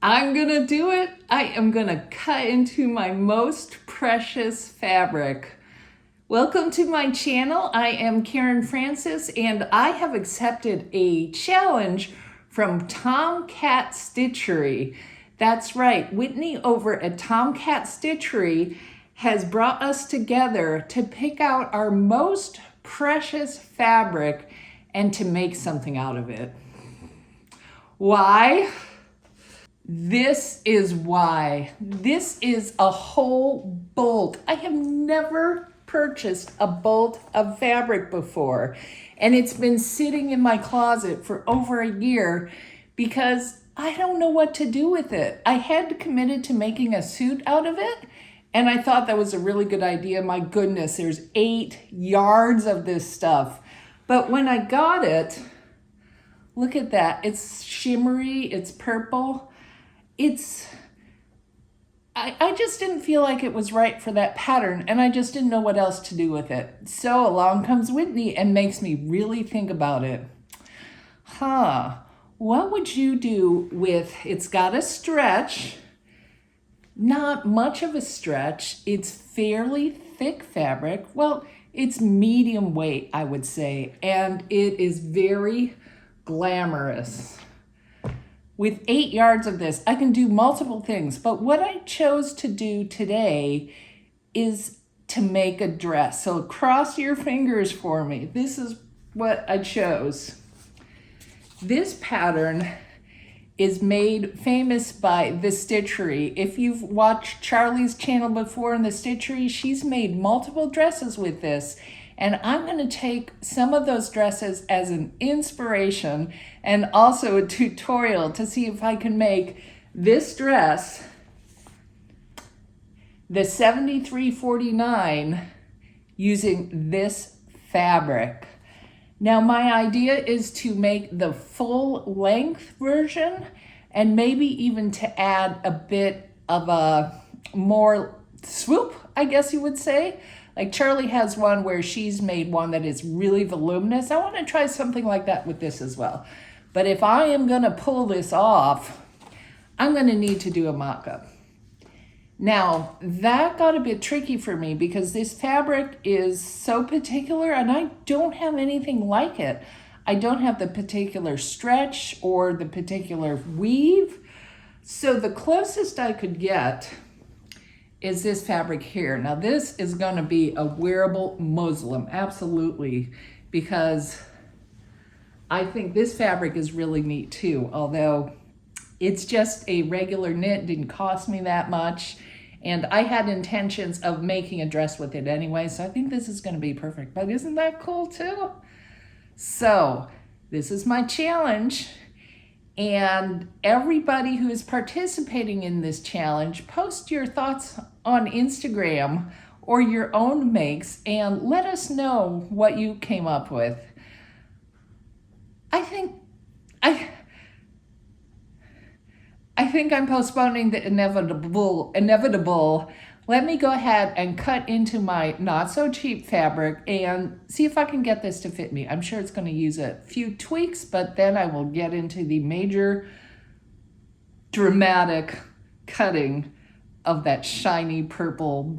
I'm gonna do it. I am gonna cut into my most precious fabric. Welcome to my channel. I am Karen Francis and I have accepted a challenge from Tomcat Stitchery. That's right, Whitney over at Tomcat Stitchery has brought us together to pick out our most precious fabric and to make something out of it. Why? This is why. This is a whole bolt. I have never purchased a bolt of fabric before, and it's been sitting in my closet for over a year because I don't know what to do with it. I had committed to making a suit out of it, and I thought that was a really good idea. My goodness, there's 8 yards of this stuff. But when I got it, look at that. It's shimmery, it's purple. I just didn't feel like it was right for that pattern, and I just didn't know what else to do with it. So along comes Whitney and makes me really think about it. What would you do with, it's got a stretch, not much of a stretch. It's fairly thick fabric. Well, it's medium weight, I would say, and it is very glamorous. With 8 yards of this, I can do multiple things, but what I chose to do today is to make a dress. So cross your fingers for me. This is what I chose. This pattern is made famous by The Stitchery. If you've watched Charlie's channel before in The Stitchery, she's made multiple dresses with this. And I'm going to take some of those dresses as an inspiration and also a tutorial to see if I can make this dress, the 7349, using this fabric. Now my idea is to make the full length version and maybe even to add a bit of a more swoop, I guess you would say. Like Charlie has one where she's made one that is really voluminous. I want to try something like that with this as well. But if I am going to pull this off, I'm going to need to do a mock-up. Now, that got a bit tricky for me because this fabric is so particular and I don't have anything like it. I don't have the particular stretch or the particular weave. So the closest I could get is this fabric here. Now this is gonna be a wearable muslin, absolutely, because I think this fabric is really neat too, although it's just a regular knit, didn't cost me that much, and I had intentions of making a dress with it anyway, so I think this is gonna be perfect. But isn't that cool too? So this is my challenge. And everybody who is participating in this challenge, post your thoughts on Instagram or your own makes and let us know what you came up with. I think I'm postponing the inevitable. Let me go ahead and cut into my not so cheap fabric and see if I can get this to fit me. I'm sure it's going to use a few tweaks, but then I will get into the major dramatic cutting of that shiny purple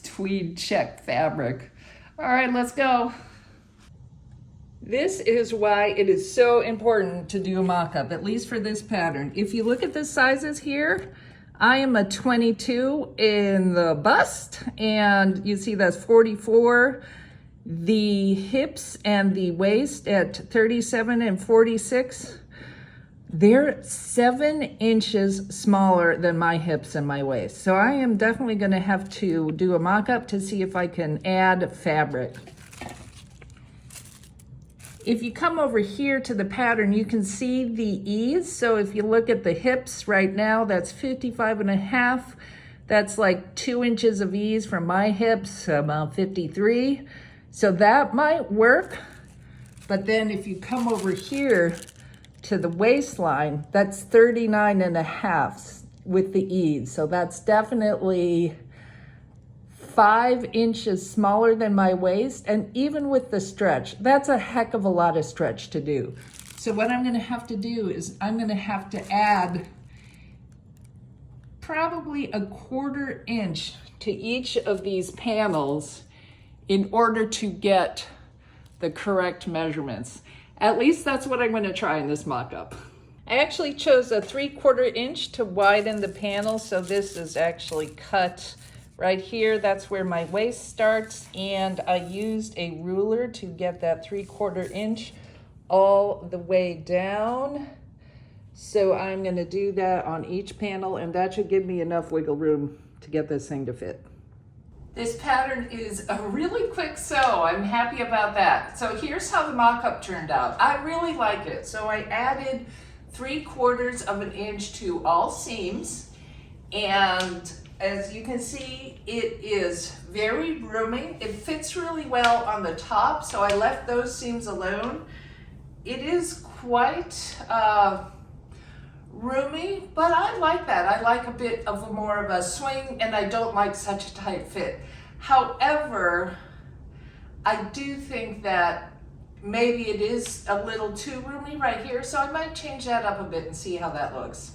tweed check fabric. All right, let's go. This is why it is so important to do a mock-up, at least for this pattern. If you look at the sizes here, I am a 22 in the bust, and you see that's 44. The hips and the waist at 37 and 46, they're 7 inches smaller than my hips and my waist. So I am definitely gonna have to do a mock-up to see if I can add fabric. If you come over here to the pattern, you can see the ease. So if you look at the hips right now, that's 55.5. That's like 2 inches of ease from my hips, about 53. So that might work. But then if you come over here to the waistline, that's 39.5 with the ease. So that's definitely 5 inches smaller than my waist, and even with the stretch, that's a heck of a lot of stretch to do. So what I'm gonna have to do is I'm gonna have to add probably a 1/4 inch to each of these panels in order to get the correct measurements. At least that's what I'm going to try in this mock-up. I actually chose a 3/4 inch to widen the panel, so this is actually cut right here. That's where my waist starts, and I used a ruler to get that 3/4 inch all the way down. So I'm going to do that on each panel, and that should give me enough wiggle room to get this thing to fit. This pattern is a really quick sew. I'm happy about that. So here's how the mock-up turned out. I really like it. So I added 3/4 inch to all seams, and as you can see, it is very roomy. It fits really well on the top, so I left those seams alone. It is quite roomy, but I like that. I like a bit of more of a swing, and I don't like such a tight fit. However, I do think that maybe it is a little too roomy right here, so I might change that up a bit and see how that looks.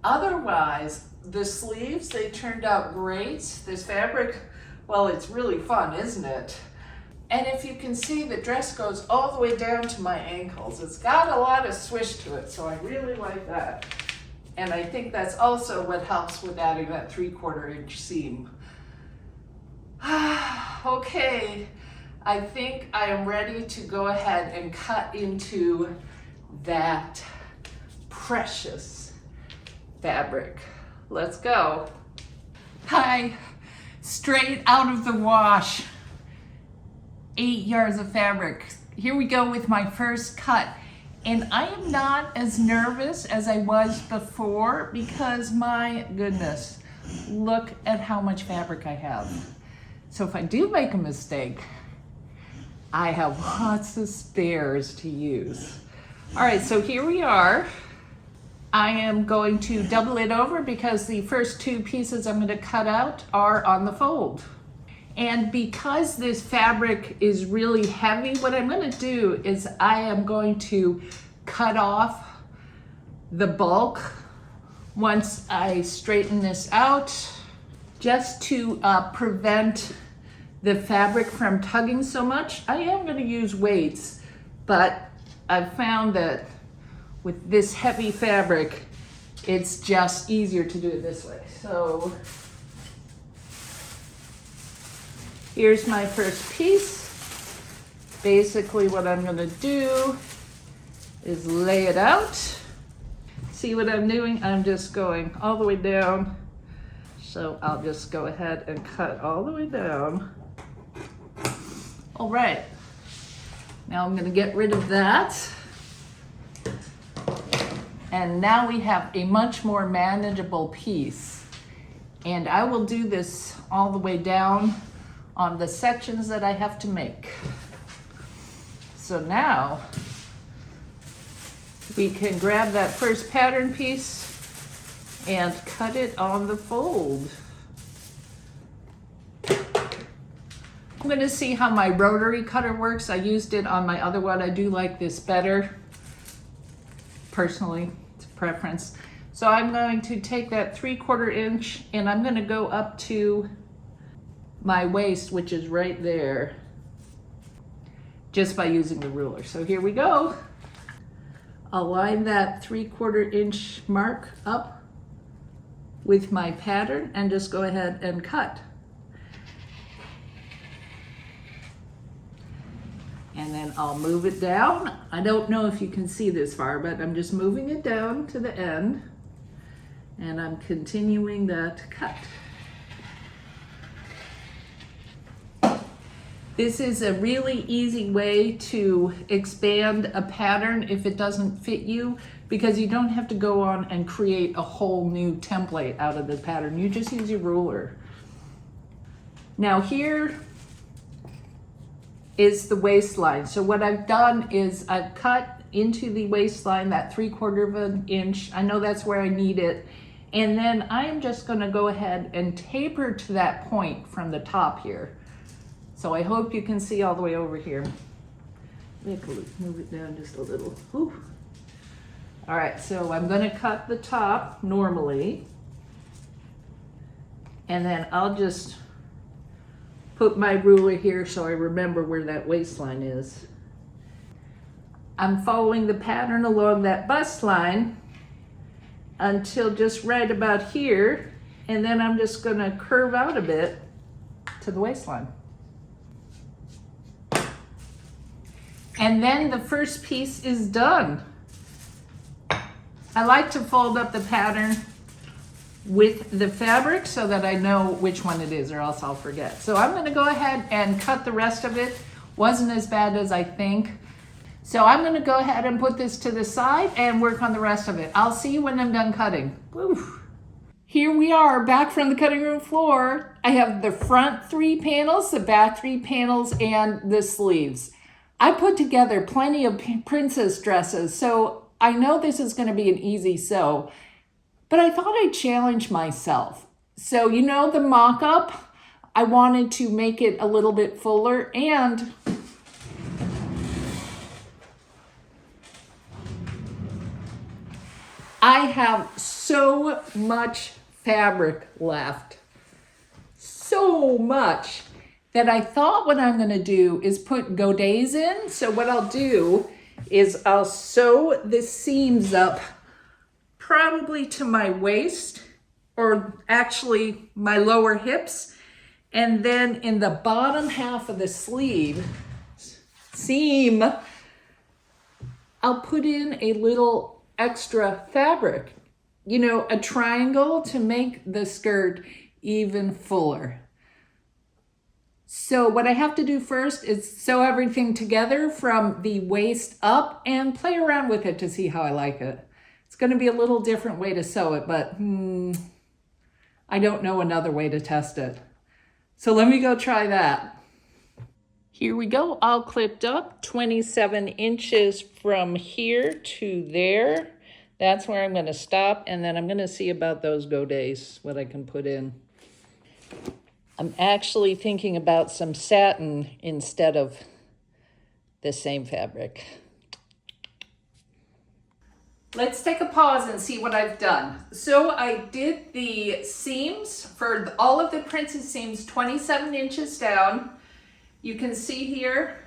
Otherwise, the sleeves, they turned out great. This fabric, well, it's really fun, isn't it? And if you can see, the dress goes all the way down to my ankles. It's got a lot of swish to it, so I really like that. And I think that's also what helps with adding that 3/4 inch seam. Okay, I think I am ready to go ahead and cut into that precious fabric. Let's go. Hi, straight out of the wash. 8 yards of fabric. Here we go with my first cut. And I am not as nervous as I was before because my goodness, look at how much fabric I have. So if I do make a mistake, I have lots of spares to use. All right, so here we are. I am going to double it over because the first 2 pieces I'm going to cut out are on the fold. And because this fabric is really heavy, what I'm going to do is I am going to cut off the bulk once I straighten this out, just to prevent the fabric from tugging so much. I am going to use weights, but I've found that with this heavy fabric, it's just easier to do it this way. So here's my first piece. Basically what I'm going to do is lay it out. See what I'm doing? I'm just going all the way down. So I'll just go ahead and cut all the way down. All right, now I'm gonna get rid of that. And now we have a much more manageable piece. And I will do this all the way down on the sections that I have to make. So now we can grab that first pattern piece and cut it on the fold. I'm going to see how my rotary cutter works. I used it on my other one. I do like this better. Personally, it's a preference. So I'm going to take that 3/4 inch and I'm going to go up to my waist, which is right there, just by using the ruler. So here we go. I'll line that 3/4 inch mark up with my pattern and just go ahead and cut. And then I'll move it down. I don't know if you can see this far, but I'm just moving it down to the end and I'm continuing that cut. This is a really easy way to expand a pattern if it doesn't fit you, because you don't have to go on and create a whole new template out of the pattern. You just use your ruler. Now here is the waistline. So what I've done is I've cut into the waistline that 3/4 inch. I know that's where I need it. And then I'm just gonna go ahead and taper to that point from the top here. So I hope you can see all the way over here. Move it down just a little. Whew. All right, so I'm gonna cut the top normally. And then I'll just put my ruler here so I remember where that waistline is. I'm following the pattern along that bust line until just right about here, and then I'm just gonna curve out a bit to the waistline. And then the first piece is done. I like to fold up the pattern with the fabric so that I know which one it is, or else I'll forget. So I'm gonna go ahead and cut the rest of it. Wasn't as bad as I think. So I'm gonna go ahead and put this to the side and work on the rest of it. I'll see you when I'm done cutting. Woo. Here we are, back from the cutting room floor. I have the front 3 panels, the back 3 panels, and the sleeves. I put together plenty of princess dresses, so I know this is gonna be an easy sew. But I thought I'd challenge myself. So you know the mock-up, I wanted to make it a little bit fuller, and I have so much fabric left. So much that I thought what I'm gonna do is put godets in. So what I'll do is I'll sew the seams up probably to my waist, or actually my lower hips. And then in the bottom half of the sleeve seam, I'll put in a little extra fabric, you know, a triangle to make the skirt even fuller. So what I have to do first is sew everything together from the waist up and play around with it to see how I like it. It's going to be a little different way to sew it, but I don't know another way to test it. So let me go try that. Here we go, all clipped up, 27 inches from here to there. That's where I'm going to stop, and then I'm going to see about those godets, what I can put in. I'm actually thinking about some satin instead of the same fabric. Let's take a pause and see what I've done. So I did the seams for all of the princess seams, 27 inches down. You can see here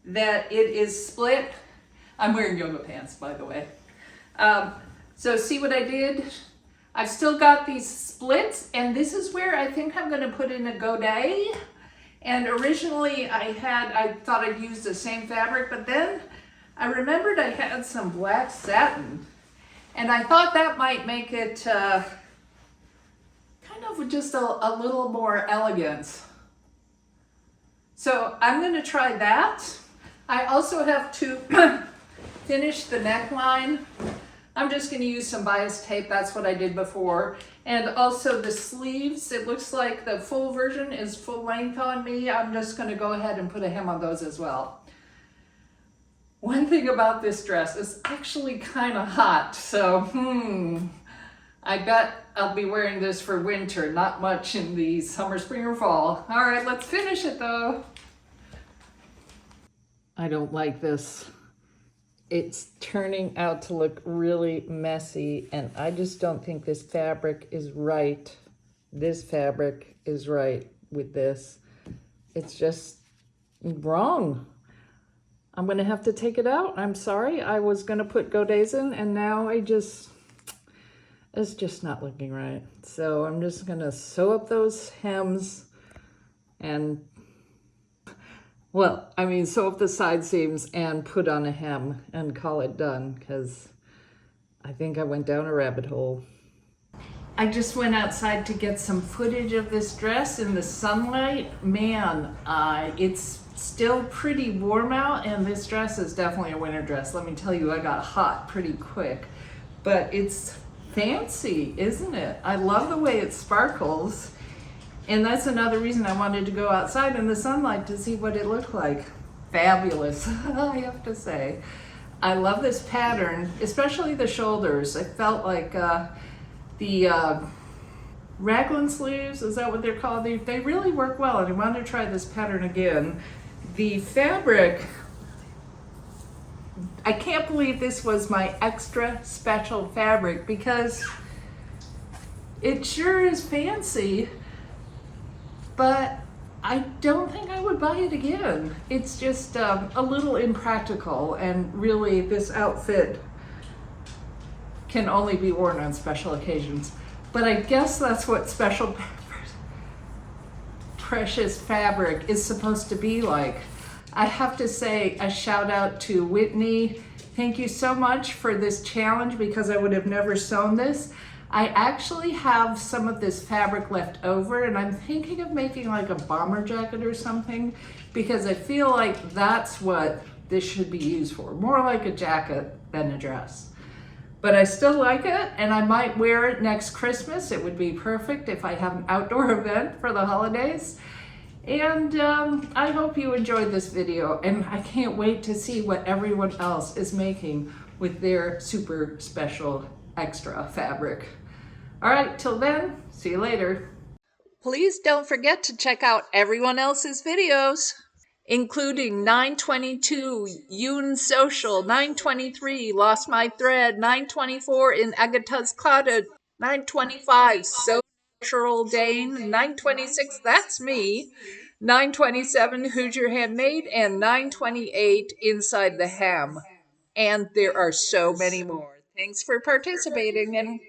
that it is split. I'm wearing yoga pants, by the way. So see what I did? I've still got these splits, and this is where I think I'm gonna put in a godet. And originally I thought I'd use the same fabric, but then I remembered I had some black satin, and I thought that might make it kind of just a little more elegant. So I'm gonna try that. I also have to finish the neckline. I'm just gonna use some bias tape, that's what I did before. And also the sleeves, it looks like the full version is full length on me. I'm just gonna go ahead and put a hem on those as well. One thing about this dress is actually kind of hot, so I bet I'll be wearing this for winter, not much in the summer, spring, or fall. All right, let's finish it though. I don't like this. It's turning out to look really messy, and I just don't think this fabric is right. This fabric is right with this. It's just wrong. I'm gonna have to take it out. I'm sorry. I was gonna put godets in, and now it's just not looking right. So I'm just gonna sew up those hems and, well, I mean, sew up the side seams and put on a hem and call it done, because I think I went down a rabbit hole. I just went outside to get some footage of this dress in the sunlight. Man, it's still pretty warm out, and this dress is definitely a winter dress. Let me tell you, I got hot pretty quick, but it's fancy, isn't it? I love the way it sparkles, and that's another reason I wanted to go outside in the sunlight to see what it looked like. Fabulous, I have to say. I love this pattern, especially the shoulders. I felt like the raglan sleeves, is that what they're called? They really work well, and I wanted to try this pattern again. The fabric, I can't believe this was my extra special fabric, because It sure is fancy, but I don't think I would buy it again. It's just a little impractical, and really, this outfit can only be worn on special occasions. But I guess that's what special precious fabric is supposed to be like. I have to say a shout out to Whitney. Thank you so much for this challenge, because I would have never sewn this. I actually have some of this fabric left over, and I'm thinking of making like a bomber jacket or something, because I feel like that's what this should be used for. More like a jacket than a dress. But I still like it, and I might wear it next Christmas. It would be perfect if I have an outdoor event for the holidays. And I hope you enjoyed this video, and I can't wait to see what everyone else is making with their super special extra fabric. All right, till then, see you later. Please don't forget to check out everyone else's videos, including 922 Yoon Social, 923 Lost My Thread, 924 In Agatha's Closet, 925 So Natural Dane, 926 That's Me, 927 Hoosier Handmade, and 928 Inside the Ham. And there are so many more. Thanks for participating, and